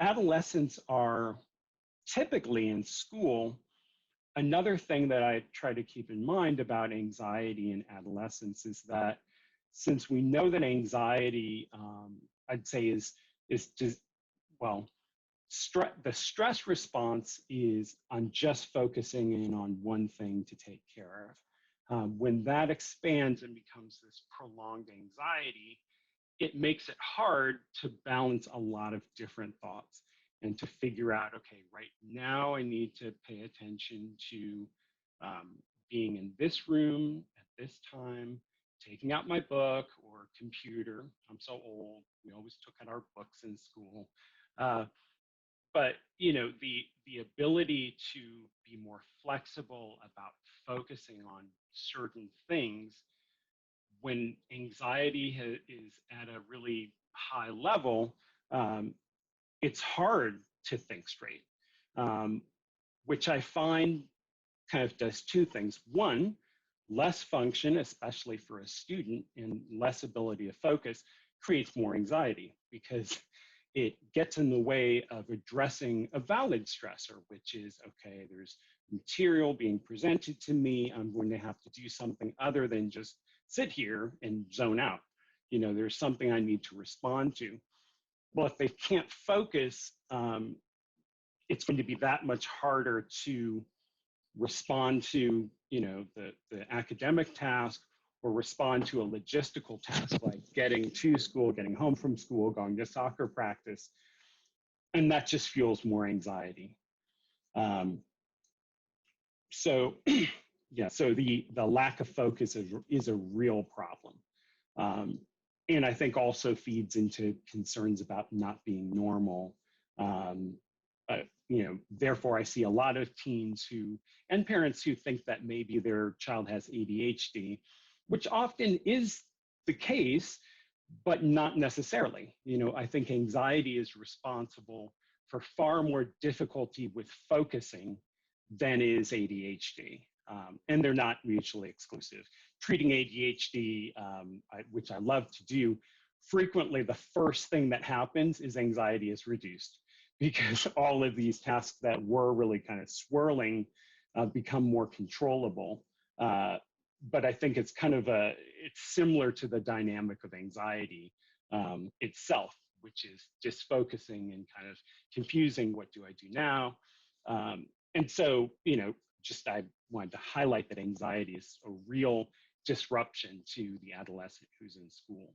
Adolescents are typically in school. Another thing that I try to keep in mind about anxiety in adolescence is that since we know that anxiety, I'd say is just, well, the stress response is on just focusing in on one thing to take care of. When that expands and becomes this prolonged anxiety, it makes it hard to balance a lot of different thoughts and to figure out, okay, right now I need to pay attention to um, being in this room at this time, taking out my book or computer. I'm so old. We always took out our books in school. Uh, but the ability to be more flexible about focusing on certain things when anxiety is at a really high level, um, it's hard to think straight, um, which I find kind of does two things. One, less function, especially for a student, and less ability to focus creates more anxiety because it gets in the way of addressing a valid stressor, which is, okay, there's material being presented to me. I'm going to have to do something other than just sit here and zone out. There's something I need to respond to. Well, if they can't focus, it's going to be that much harder to respond to, the academic task or respond to a logistical task like getting to school, getting home from school, going to soccer practice. And that just fuels more anxiety. Um, so yeah, so the lack of focus is a real problem. Um, and I think also feeds into concerns about not being normal. Um, Therefore, I see a lot of teens and parents who think that maybe their child has ADHD, which often is the case, but not necessarily. I think anxiety is responsible for far more difficulty with focusing than is ADHD. And they're not mutually exclusive. Treating ADHD, which I love to do, frequently the first thing that happens is anxiety is reduced because all of these tasks that were really kind of swirling become more controllable. But I think it's it's similar to the dynamic of anxiety itself, which is just focusing and kind of confusing, what do I do now? And so, I wanted to highlight that anxiety is a real disruption to the adolescent who's in school.